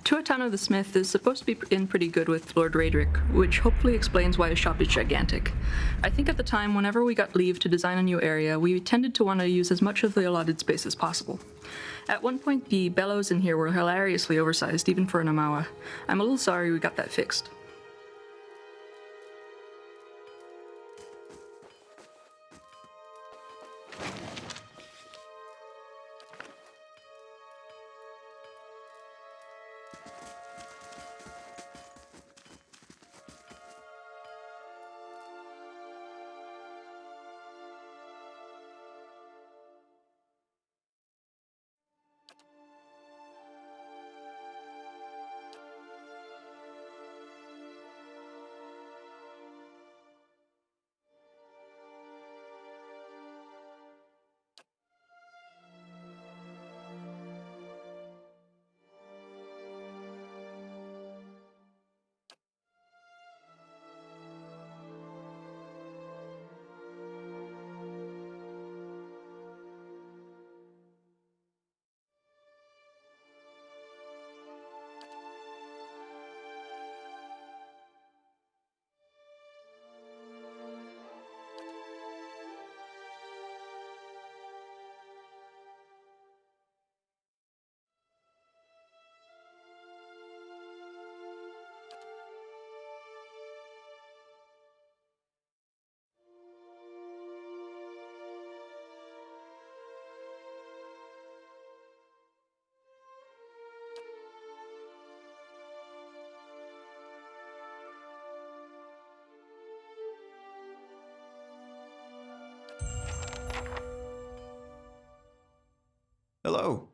Tuatano the Smith is supposed to be in pretty good with Lord Raedric, which hopefully explains why his shop is gigantic. I think at the time, whenever we got leave to design a new area, we tended to want to use as much of the allotted space as possible. At one point, the bellows in here were hilariously oversized, even for an Amawa. I'm a little sorry we got that fixed. Hello.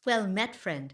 Well met, friend.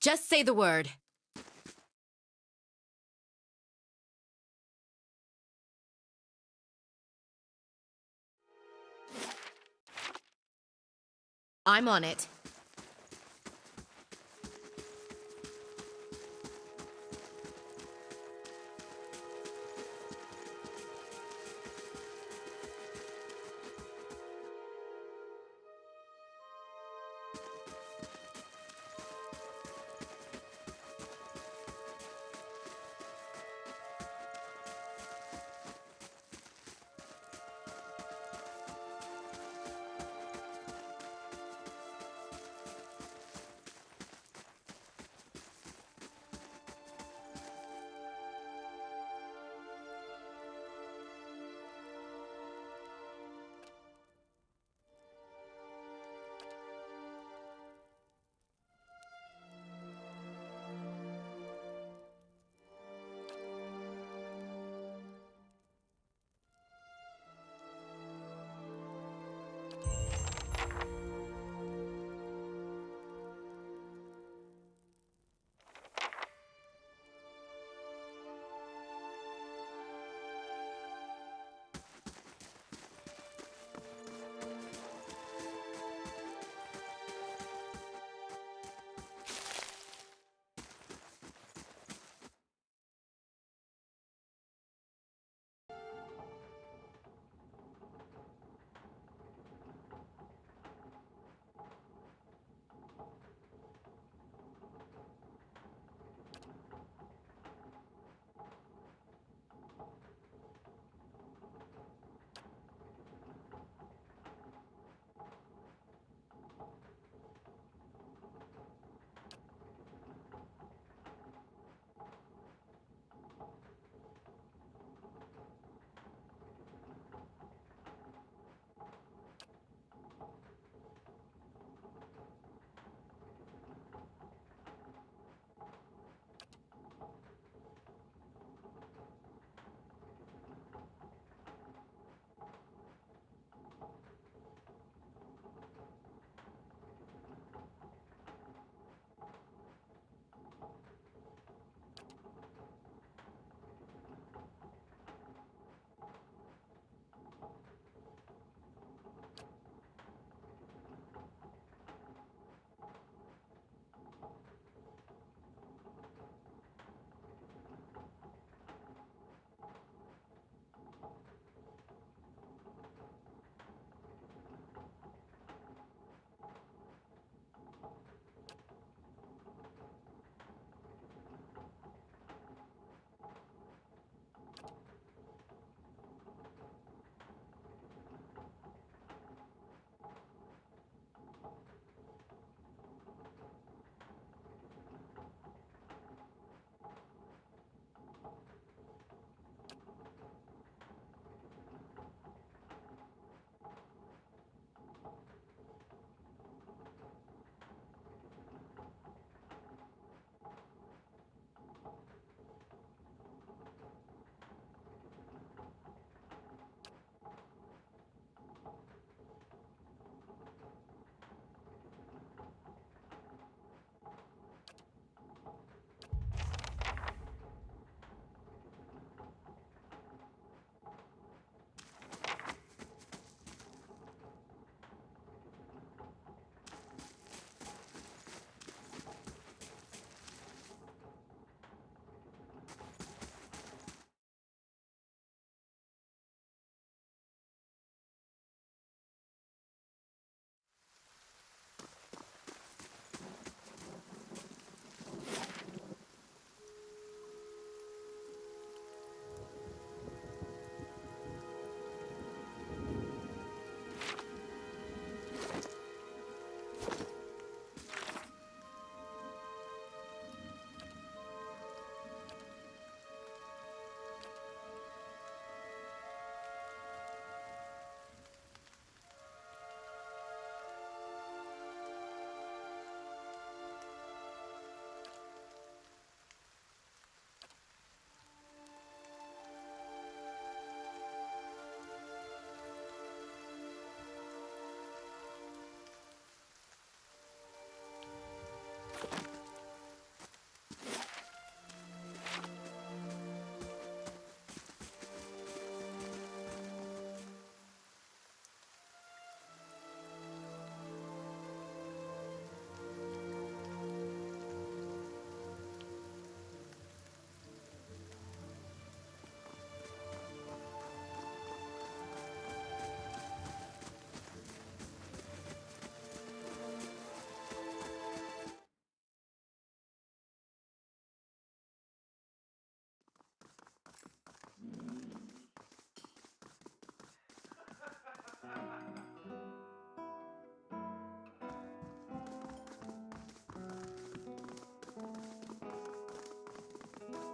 Just say the word. I'm on it.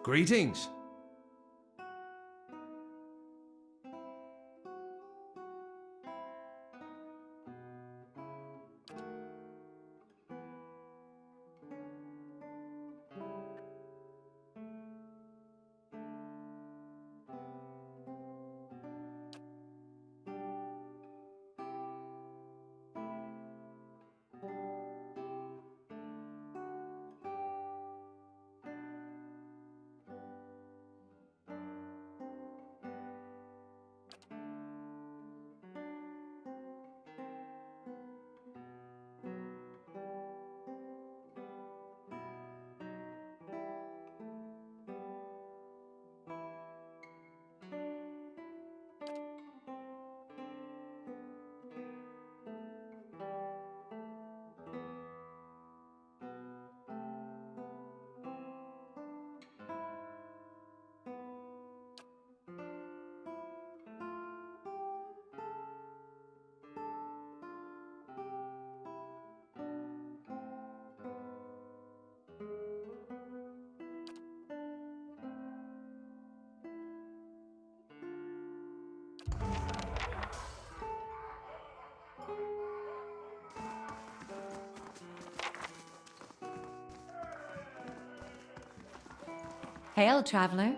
Greetings. Hail, traveler.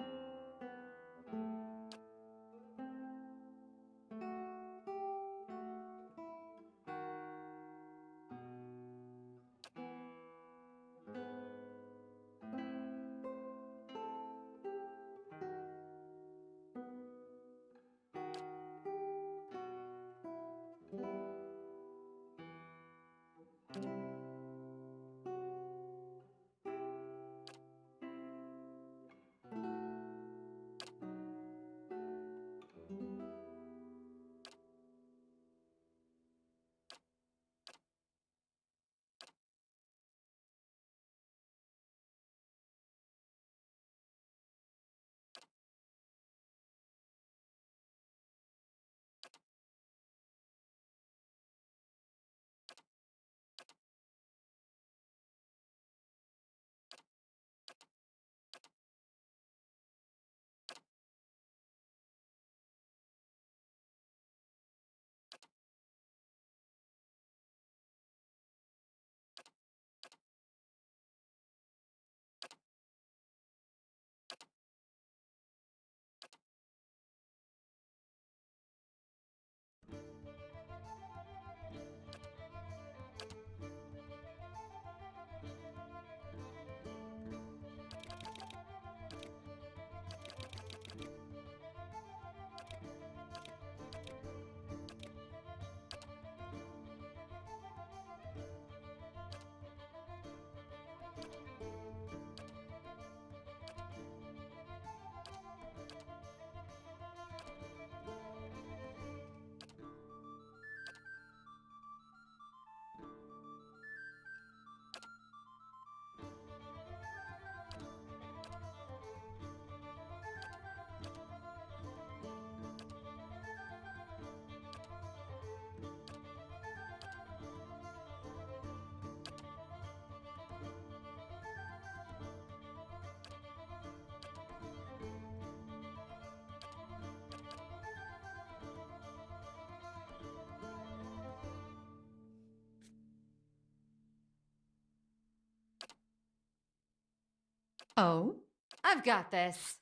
Oh, I've got this.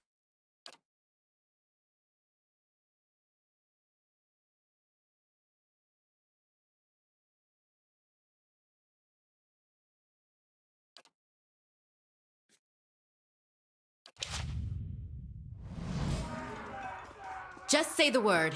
Just say the word.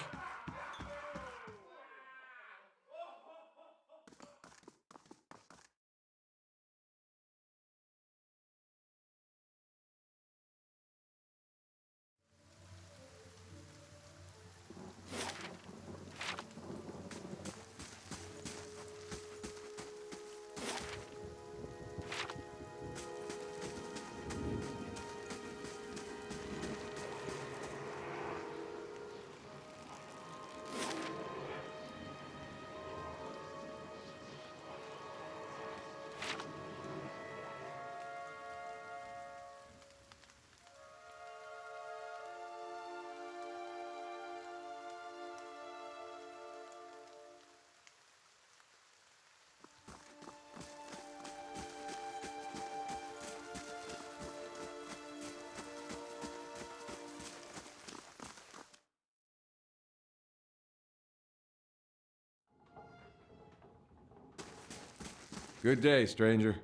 Good day, stranger.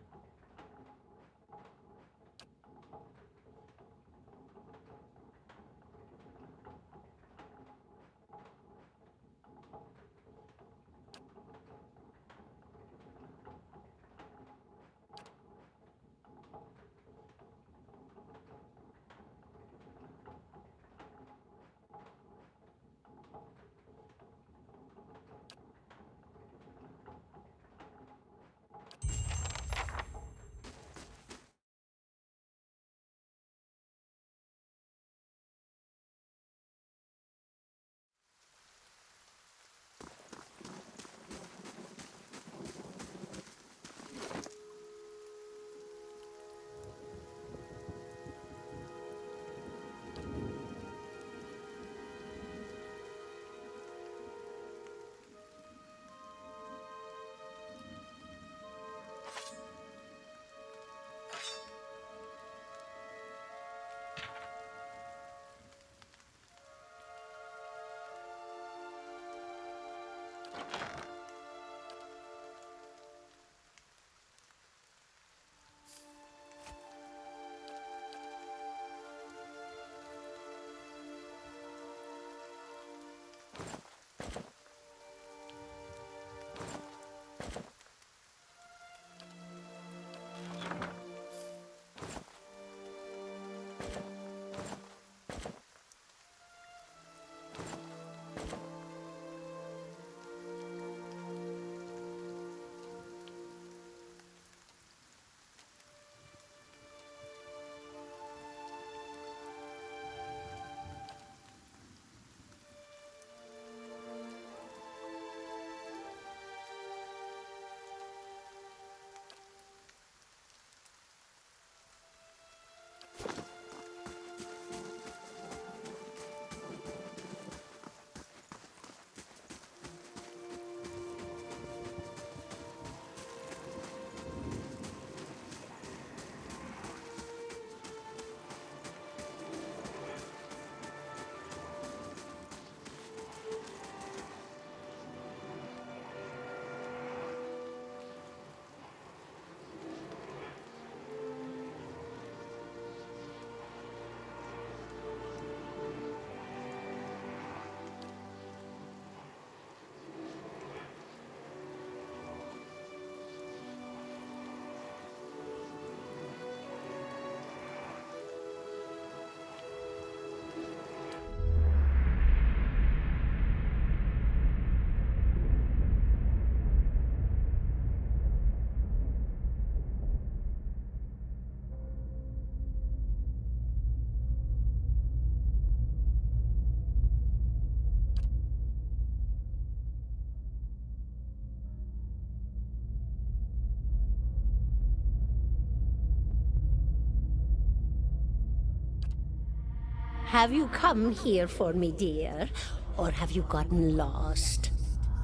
Have you come here for me, dear? Or have you gotten lost?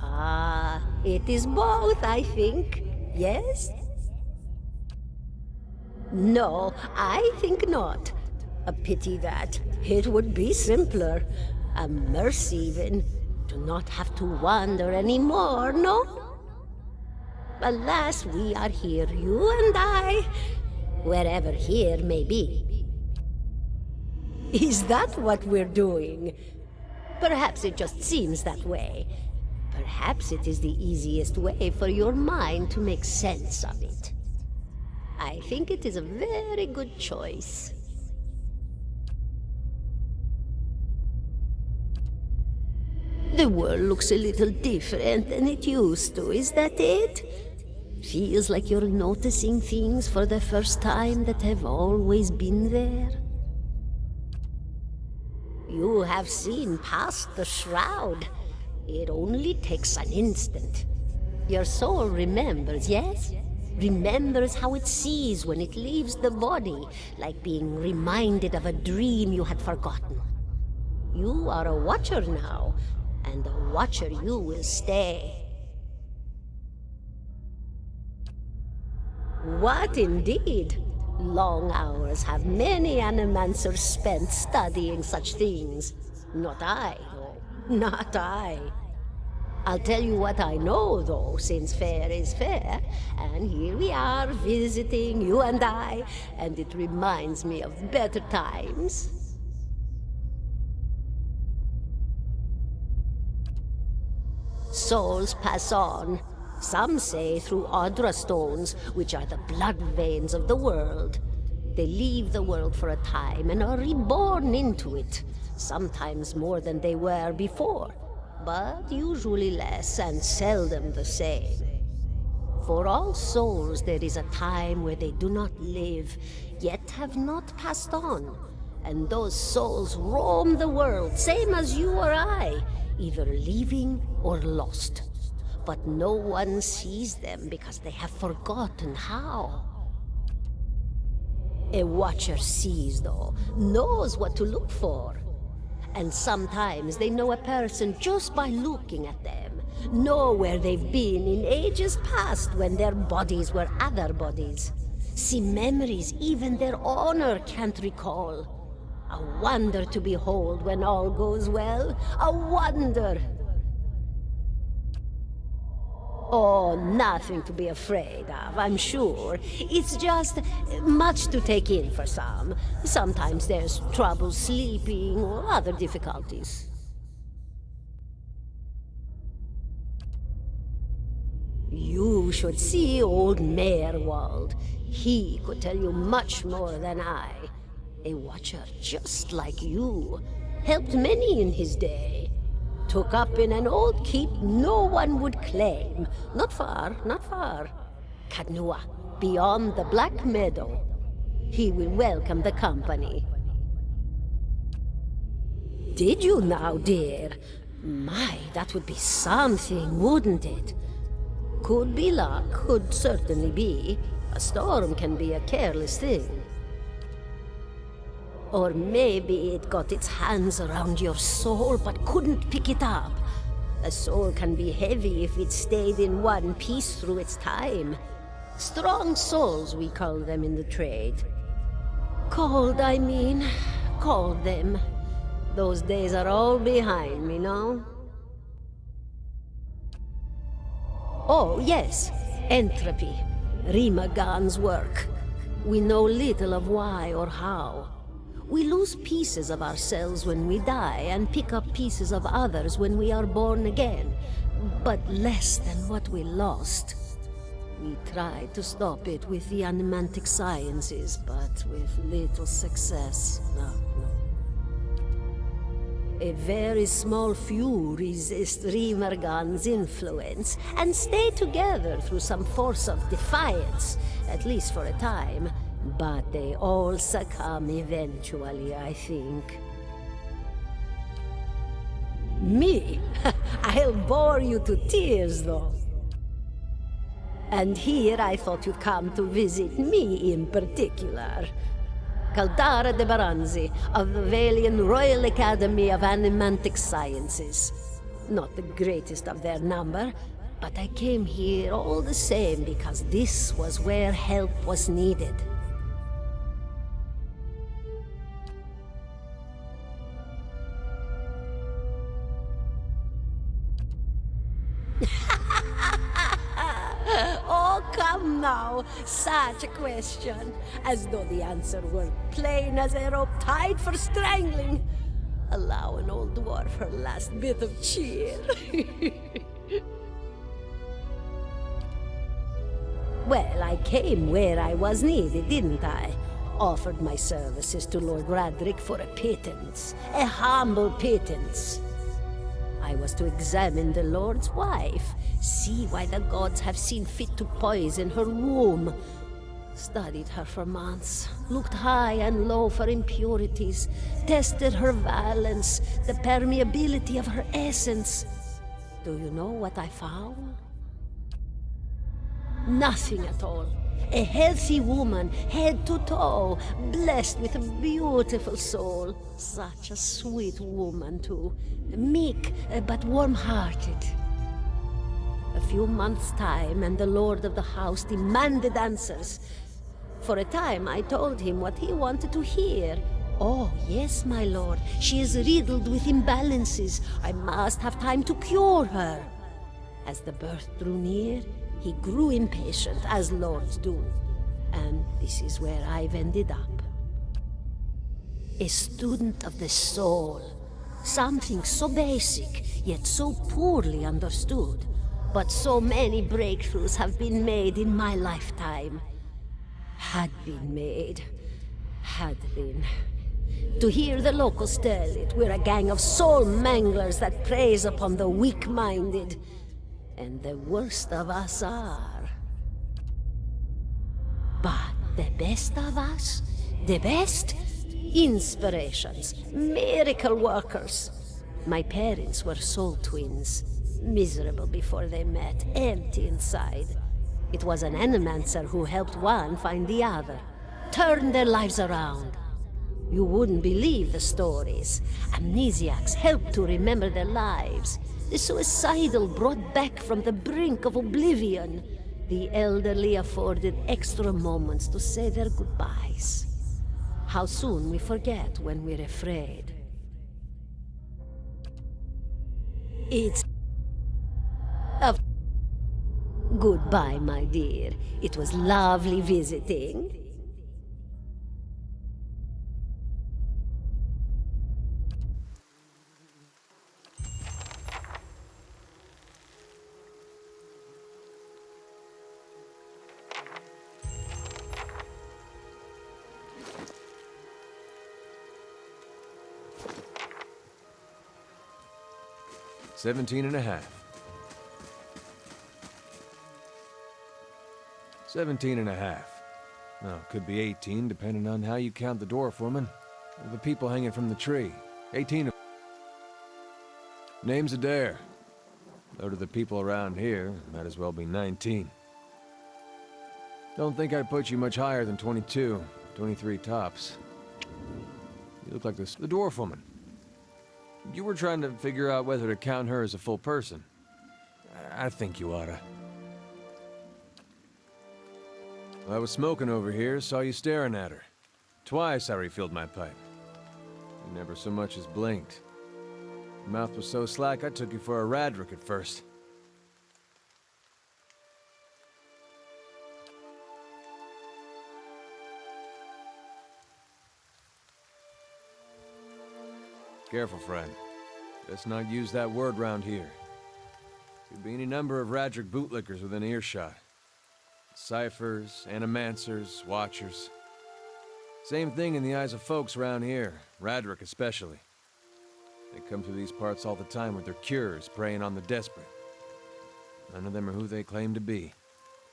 Ah, it is both, I think. Yes? No, I think not. A pity that. It would be simpler. A mercy, even. To not have to wander anymore, no? Alas, we are here, you and I. Wherever here may be. Is that what we're doing? Perhaps it just seems that way. Perhaps it is the easiest way for your mind to make sense of it. I think it is a very good choice. The world looks a little different than it used to, is that it? Feels like you're noticing things for the first time that have always been there. You have seen past the shroud. It only takes an instant. Your soul remembers, yes? Remembers how it sees when it leaves the body, like being reminded of a dream you had forgotten. You are a watcher now, and a watcher you will stay. What indeed? Long hours have many animancers spent studying such things. Not I, though. Not I. I'll tell you what I know, though, since fair is fair. And here we are, visiting, you and I, and it reminds me of better times. Souls pass on. Some say through Audra stones, which are the blood veins of the world. They leave the world for a time and are reborn into it, sometimes more than they were before, but usually less and seldom the same. For all souls there is a time where they do not live, yet have not passed on, and those souls roam the world, same as you or I, either living or lost. But no one sees them because they have forgotten how. A watcher sees, though, knows what to look for. And sometimes they know a person just by looking at them, know where they've been in ages past when their bodies were other bodies, see memories even their owner can't recall. A wonder to behold when all goes well, a wonder! Oh, nothing to be afraid of, I'm sure. It's just much to take in for some. Sometimes there's trouble sleeping or other difficulties. You should see old Merwald. He could tell you much more than I. A watcher just like you. Helped many in his day. Took up in an old keep no one would claim. Not far, not far. Kadnua, beyond the Black Meadow. He will welcome the company. Did you now, dear? My, that would be something, wouldn't it? Could be luck, could certainly be. A storm can be a careless thing. Or maybe it got its hands around your soul but couldn't pick it up. A soul can be heavy if it stayed in one piece through its time. Strong souls, we call them in the trade. Cold, I mean. Called them. Those days are all behind me, no? Oh, yes. Entropy. Rimagan's work. We know little of why or how. We lose pieces of ourselves when we die, and pick up pieces of others when we are born again, but less than what we lost. We tried to stop it with the animantic sciences, but with little success. No. A very small few resist Rimergan's influence, and stay together through some force of defiance, at least for a time. But they all succumb eventually, I think. Me? I'll bore you to tears, though. And here I thought you'd come to visit me in particular. Caldara de Baranzi, of the Valian Royal Academy of Animantic Sciences. Not the greatest of their number, but I came here all the same because this was where help was needed. Oh, come now. Such a question. As though the answer were plain as a rope tied for strangling. Allow an old dwarf her last bit of cheer. Well, I came where I was needed, didn't I? Offered my services to Lord Radric for a pittance. A humble pittance. I was to examine the Lord's wife, see why the gods have seen fit to poison her womb. Studied her for months, looked high and low for impurities, tested her valence, the permeability of her essence. Do you know what I found? Nothing at all. A healthy woman, head to toe, blessed with a beautiful soul. Such a sweet woman, too. Meek, but warm-hearted. A few months' time, and the lord of the house demanded answers. For a time, I told him what he wanted to hear. Oh, yes, my lord. She is riddled with imbalances. I must have time to cure her. As the birth drew near, he grew impatient, as lords do. And this is where I've ended up. A student of the soul. Something so basic, yet so poorly understood. But so many breakthroughs have been made in my lifetime. Had been made. Had been. To hear the locals tell it, we're a gang of soul manglers that preys upon the weak-minded. And the worst of us are. But the best of us, the best? Inspirations, miracle workers. My parents were soul twins, miserable before they met, empty inside. It was an animancer who helped one find the other, turned their lives around. You wouldn't believe the stories. Amnesiacs helped to remember their lives. The suicidal brought back from the brink of oblivion. The elderly afforded extra moments to say their goodbyes. How soon we forget when we're afraid. It's... Goodbye, my dear. It was lovely visiting. $17 and a half. 17 and a half. Well, could be 18, depending on how you count the dwarf woman. Or the people hanging from the tree. 18 of... Name's Adair. Though to the people around here, might as well be 19. Don't think I'd put you much higher than 22, 23 tops. You look like the dwarf woman. You were trying to figure out whether to count her as a full person. I think you oughta. Well, I was smoking over here, saw you staring at her. Twice I refilled my pipe. You never so much as blinked. Your mouth was so slack I took you for a Radric at first. Careful, friend. Let's not use that word round here. Could be any number of Radric bootlickers within earshot. Ciphers, animancers, watchers. Same thing in the eyes of folks around here, Radric especially. They come through these parts all the time with their cures, preying on the desperate. None of them are who they claim to be.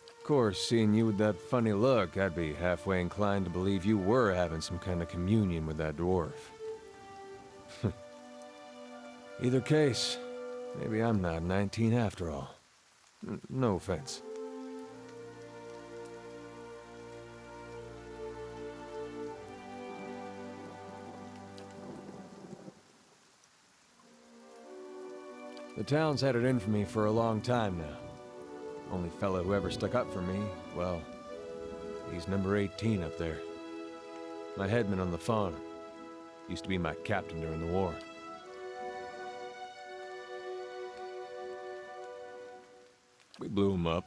Of course, seeing you with that funny look, I'd be halfway inclined to believe you were having some kind of communion with that dwarf. Either case, maybe I'm not 19 after all. No offense. The town's had it in for me for a long time now. Only fellow who ever stuck up for me, well, he's number 18 up there. My headman on the farm. Used to be my captain during the war. We blew him up.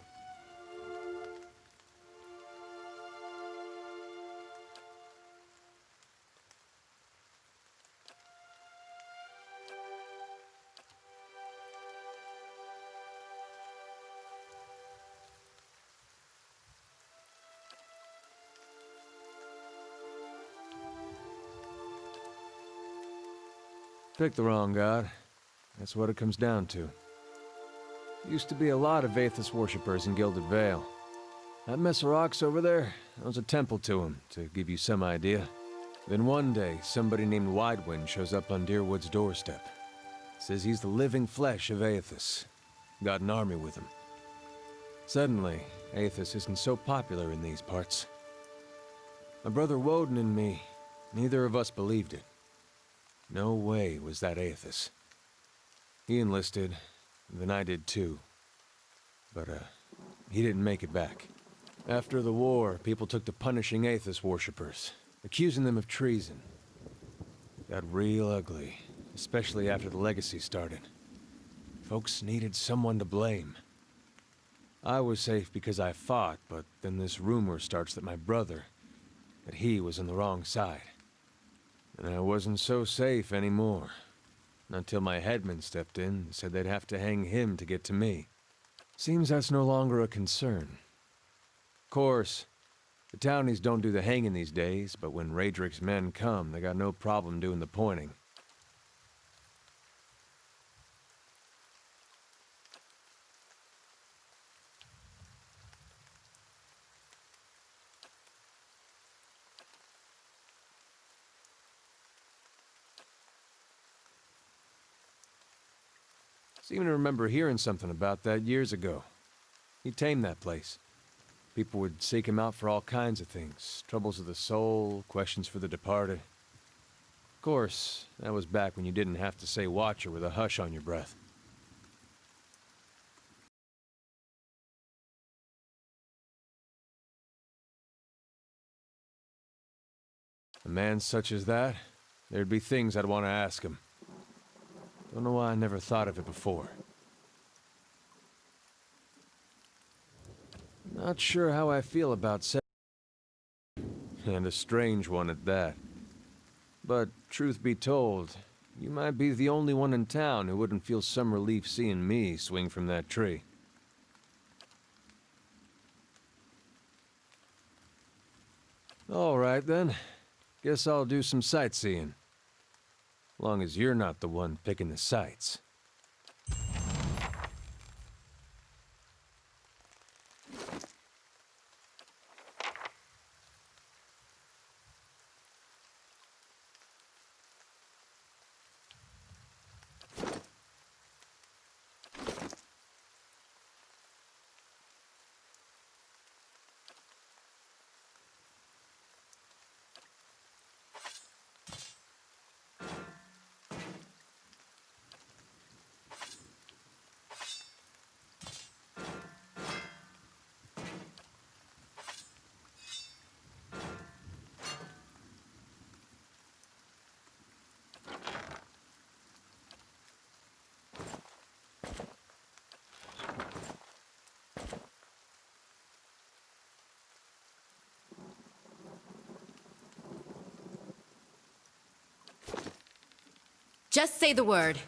Picked the wrong god. That's what it comes down to. Used to be a lot of Aethys worshippers in Gilded Vale. That mess of rocks over there, that was a temple to him, to give you some idea. Then one day, somebody named Widewind shows up on Deerwood's doorstep. Says he's the living flesh of Aethys. Got an army with him. Suddenly, Aethys isn't so popular in these parts. My brother Woden and me, neither of us believed it. No way was that Aethys. He enlisted, then I did too. But, he didn't make it back. After the war, people took to punishing Aethys worshippers, accusing them of treason. Got real ugly, especially after the legacy started. Folks needed someone to blame. I was safe because I fought, but then this rumor starts that my brother, that he was on the wrong side. And I wasn't so safe anymore. Until my headman stepped in and said they'd have to hang him to get to me. Seems that's no longer a concern. Of course, the townies don't do the hanging these days, but when Raedric's men come, they got no problem doing the pointing. Seem to remember hearing something about that years ago. He tamed that place. People would seek him out for all kinds of things. Troubles of the soul, questions for the departed. Of course, that was back when you didn't have to say Watcher with a hush on your breath. A man such as that, there'd be things I'd want to ask him. Don't know why I never thought of it before. Not sure how I feel about and a strange one at that. But truth be told, you might be the only one in town who wouldn't feel some relief seeing me swing from that tree. All right then. Guess I'll do some sightseeing. Long as you're not the one picking the sights. Just say the word.